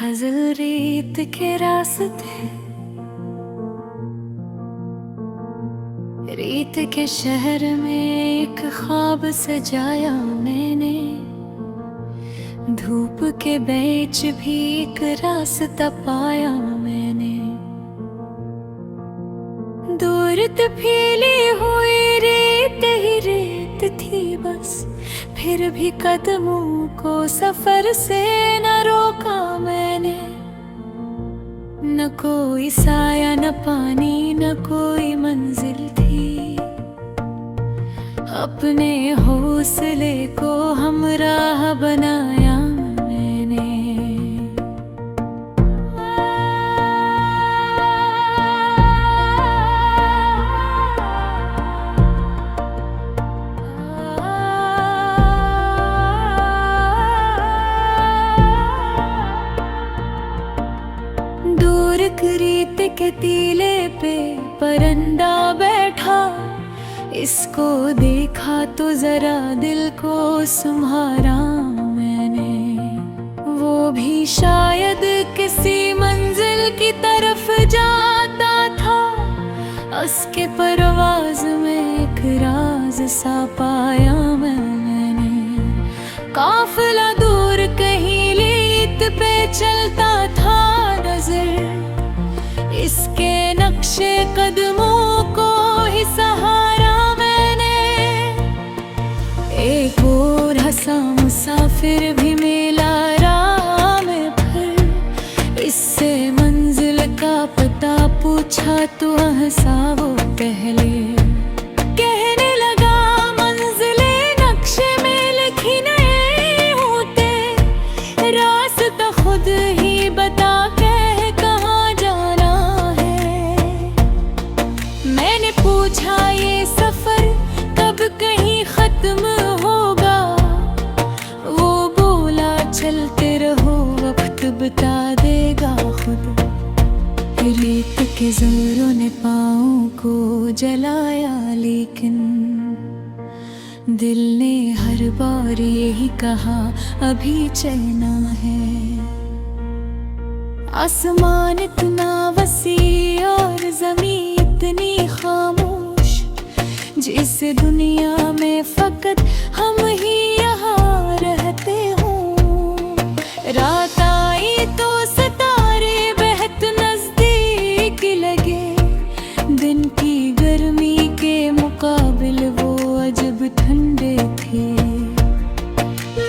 खजल रेत के रास्ते, रेत के शहर में एक ख्वाब सजाया मैंने। धूप के बीच भी एक रास्ता पाया मैंने। दूर फैली हुई रेत ही रेत थी बस, फिर भी कदमों को सफर से न रोका मैंने। न कोई साया न पानी न कोई मंजिल थी, अपने हौसले को हमराह बनाया मैंने। दूर रेत के टीले पे परिंदा बैठा, इसको देखा तो जरा दिल को संभारा मैंने। वो भी शायद किसी मंजिल की तरफ जाता था, उसके परवाज में एक राज सा पाया मैंने। काफिला दूर कहीं रेत पे चलता था, नजर इसके नक्शे कदमों को ही सहारा मैंने। एक और हंसा मुसाफिर भी मिला राह में, फिर इससे मंजिल का पता पूछा तो हंसा वो पहले। कहने लगा मंजिले नक्शे में लिखी नहीं होते, रास्ता खुद ही बता के कहाँ जाना है। मैंने पूछा ये सफर कब कहीं खत्म होगा, वो बोला चलते रहो वक्त बता देगा खुद। रेत के जोरों ने पाँव को जलाया, लेकिन दिल ने हर बार यही कहा अभी चलना है। आसमान इतना वसी और ज़मीन इतनी खामोश, जिस दुनिया में फकत हम ही यहाँ रहते हों। रात आई तो सितारे बहुत नजदीक लगे, दिन की गर्मी के मुकाबिल वो अजब ठंडे थे।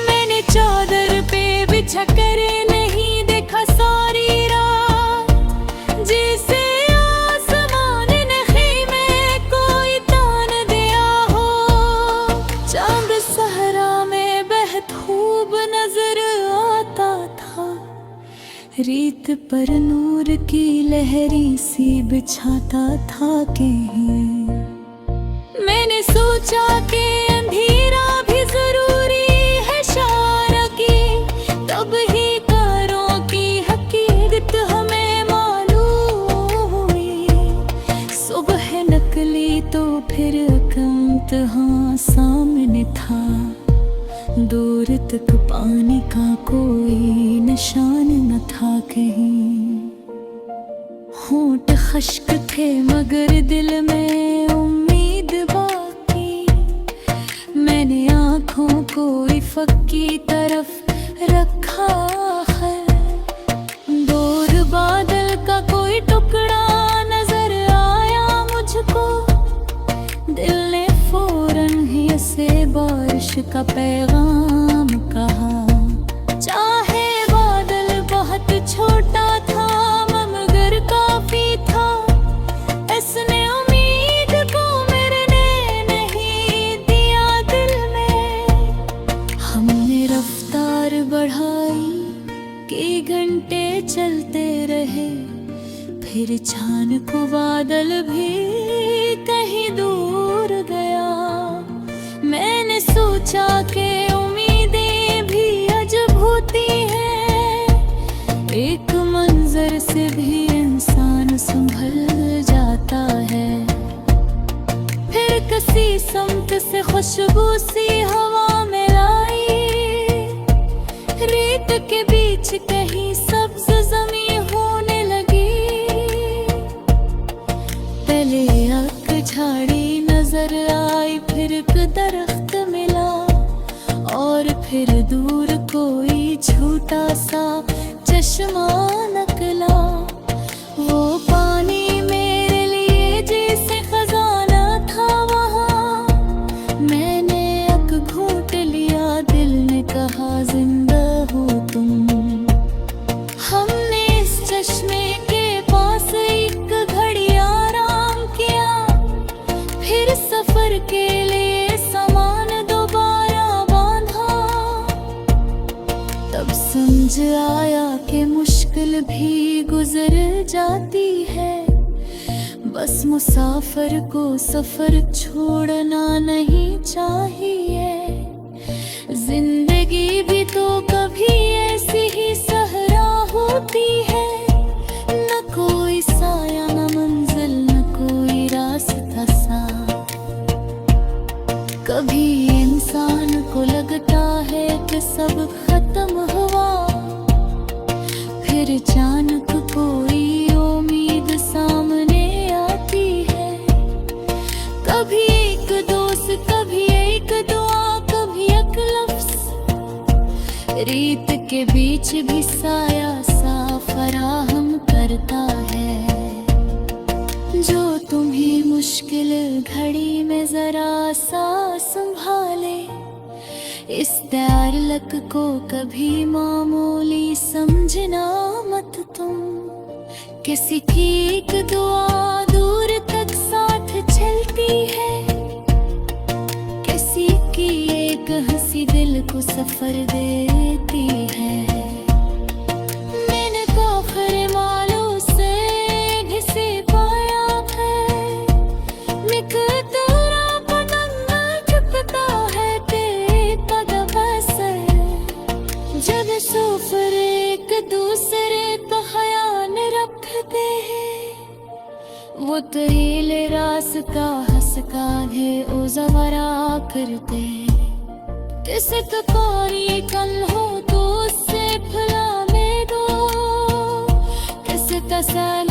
मैंने चादर पे बिछा कर नहीं देखा सारी रात, जिसे आसमान ने खीमे कोई तान दिया हो। चांद सहरा में बहुत खूब नजर आता था, रेत पर नूर की लहरी सी बिछाता था कहीं। मैंने सोचा कि अंधेरा भी जरूरी है शारा की, तब ही कारों की हकीकत हमें मालूम हुई। सुबह निकली तो फिर इम्तिहान सामने था, दूर तक पानी का कोई निशान न था कहीं। होंठ खश्क थे मगर दिल में उम्मीद बाकी, मैंने आँखों को इफ़क़ की तरफ रखा है। दूर बादल का कोई टुकड़ा नजर आया मुझको, दिल ने फौरन ही ऐसे बारिश का पैगाम कहा। चाहे बादल बहुत छोटा था मगर काफी था, इसने उम्मीद को मरने नहीं दिया दिल में। हमने रफ्तार बढ़ाई कि घंटे चलते रहे, फिर छान को बादल भी कहीं दूर गया। मैंने सोचा कि उम्मीदें भी अजब होती हैं, एक मंजर से भी इंसान संभल जाता है। फिर किसी समत से खुशबू सी हवा में लाई, रेत के बीच कहीं सब्ज जाती है। बस मुसाफिर को सफर छोड़ना नहीं चाहिए। जिंदगी भी तो कभी ऐसी ही सहरा होती है, न कोई साया न मंजिल न कोई रास्ता साफ। कभी इंसान को लगता है कि सब खत्म हुआ, फिर अचानक कोई उम्मीद सामने आती है। कभी एक दोस्त, कभी एक दुआ, कभी एक लफ्ज़, रेत के बीच भी साया सा फराहम करता है, जो तुम्हें मुश्किल घड़ी में जरा सा संभाले। इस ताल्लुक को कभी मामूली समझना मत तुम, किसी की एक दुआ दूर तक साथ चलती है, किसी की एक हंसी दिल को सफर देती है। मैंने काफिर मालों से घिसे पाया है, मिकदारा पतंग झुकता है जब सफर एक दूसरे तो ख्याल रखते हैं। वो तहीले रास्ता हंस काहे ओ जवरा करते। किसे तो कोई कल हो तो उससे भुला में दो, किसे तसल